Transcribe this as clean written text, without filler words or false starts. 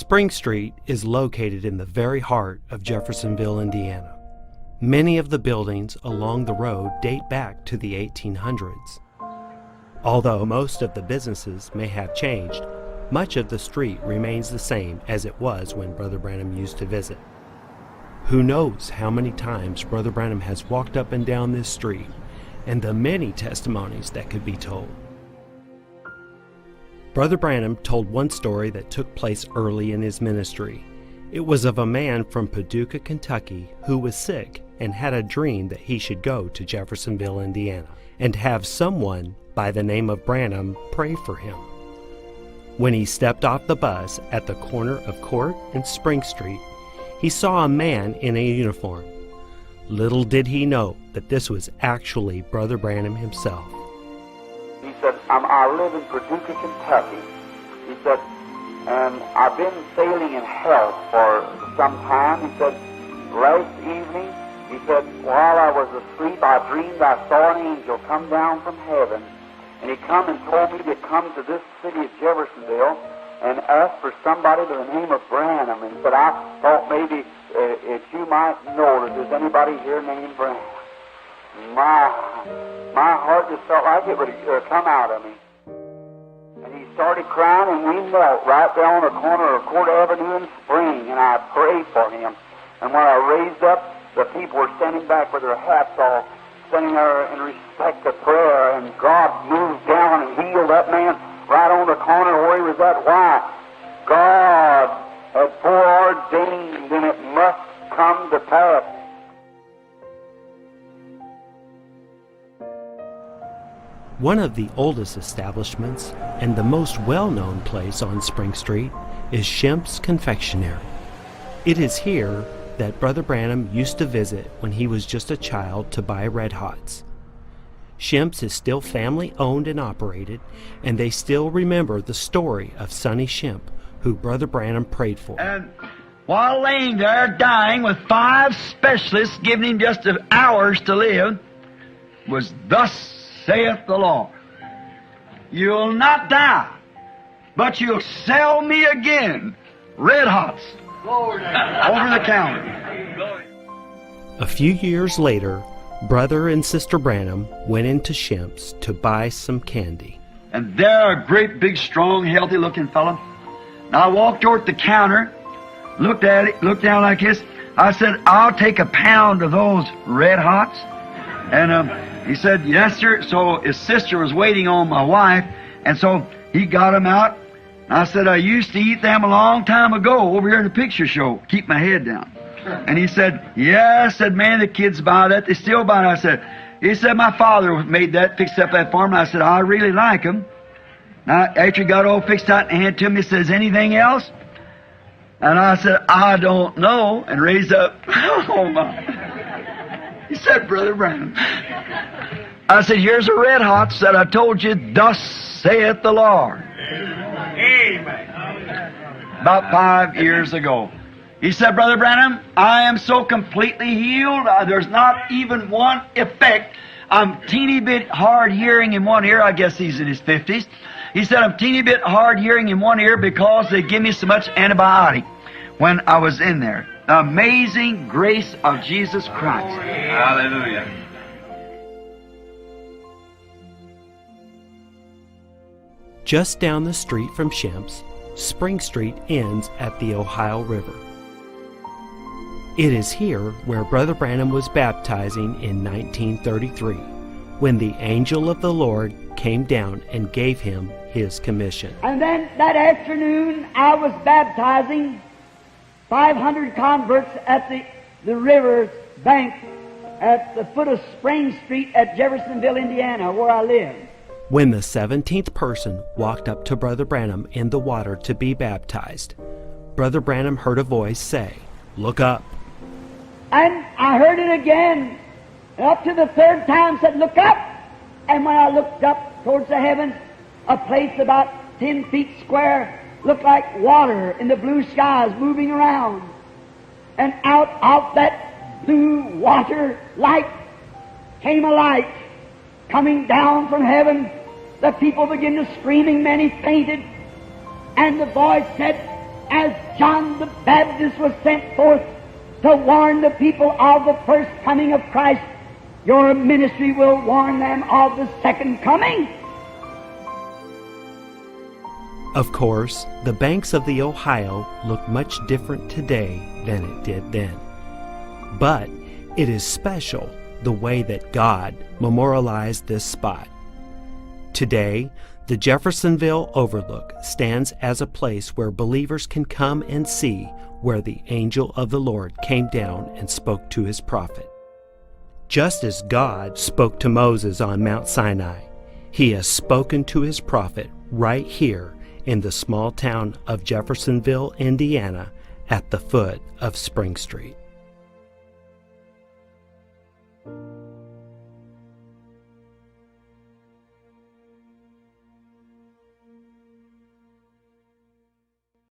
Spring Street is located in the very heart of Jeffersonville, Indiana. Many of the buildings along the road date back to the 1800s. Although most of the businesses may have changed, much of the street remains the same as it was when Brother Branham used to visit. Who knows how many times Brother Branham has walked up and down this street, and the many testimonies that could be told. Brother Branham told one story that took place early in his ministry. It was of a man from Paducah, Kentucky, who was sick and had a dream that he should go to Jeffersonville, Indiana, and have someone by the name of Branham pray for him. When he stepped off the bus at the corner of Court and Spring Street, he saw a man in a uniform. Little did he know that this was actually Brother Branham himself. He said, I live in Paducah, Kentucky. He said, and I've been sailing in health for some time. He said, last evening, he said, while I was asleep, I dreamed I saw an angel come down from heaven. And he come and told me to come to this city of Jeffersonville and ask for somebody by the name of Branham. And he said, I thought maybe if you might know that there's anybody here named Branham. My heart just felt like it would come out of me. And he started crying, and we knelt right there on the corner of Court Avenue and Spring, and I prayed for him. And when I raised up, the people were standing back with their hats off, standing there in respect to prayer, and God moved down and healed that man right on the corner where he was at. Why? God had foreordained, and it must come to pass. One of the oldest establishments and the most well-known place on Spring Street is Shemp's Confectionery. It is here that Brother Branham used to visit when he was just a child to buy Red Hots. Shemp's is still family-owned and operated, and they still remember the story of Sonny Shemp, who Brother Branham prayed for. And while laying there dying with 5 specialists giving him just hours to live, was thus saith the Lord, you'll not die, but you'll sell me again Red Hots over the counter. A few years later, Brother and Sister Branham went into Shemp's to buy some candy. And there, a great, big, strong, healthy-looking fellow. And I walked over at the counter, looked at it, looked down like this. I said, I'll take a pound of those Red Hots. And he said, yes, sir. So his sister was waiting on my wife, and so he got them out. And I said, I used to eat them a long time ago over here in the picture show. Keep my head down. And he said, yeah. I said, man, the kids buy that. They still buy it. He said, my father made that, fixed up that farm. And I said, I really like them. Now, after he got all fixed out and handed to me, he says, anything else? And I said, I don't know. And raised up. Oh, my. He said, Brother Branham. I said, here's a Red Hot. Said, I told you, thus saith the Lord. Amen. About 5 years ago. He said, Brother Branham, I am so completely healed, there's not even one effect. I'm teeny bit hard hearing in one ear. I guess he's in his 50s. He said, I'm teeny bit hard hearing in one ear because they give me so much antibiotic when I was in there. The amazing grace of Jesus Christ. Hallelujah. Just down the street from Shemp's, Spring Street ends at the Ohio River. It is here where Brother Branham was baptizing in 1933, when the angel of the Lord came down and gave him his commission. And then that afternoon I was baptizing 500 converts at the river bank at the foot of Spring Street at Jeffersonville, Indiana, where I live. When the 17th person walked up to Brother Branham in the water to be baptized, Brother Branham heard a voice say, "Look up." And I heard it again. Up to the 3rd time said, "Look up." And when I looked up towards the heavens, a place about 10 feet square looked like water in the blue skies moving around. And out of that blue water light came a light coming down from heaven. The people began to screaming. Many fainted. And the voice said, as John the Baptist was sent forth to warn the people of the first coming of Christ, your ministry will warn them of the second coming. Of course, the banks of the Ohio look much different today than it did then. But it is special the way that God memorialized this spot. Today, the Jeffersonville Overlook stands as a place where believers can come and see where the angel of the Lord came down and spoke to his prophet. Just as God spoke to Moses on Mount Sinai, he has spoken to his prophet right here in the small town of Jeffersonville, Indiana, at the foot of Spring Street.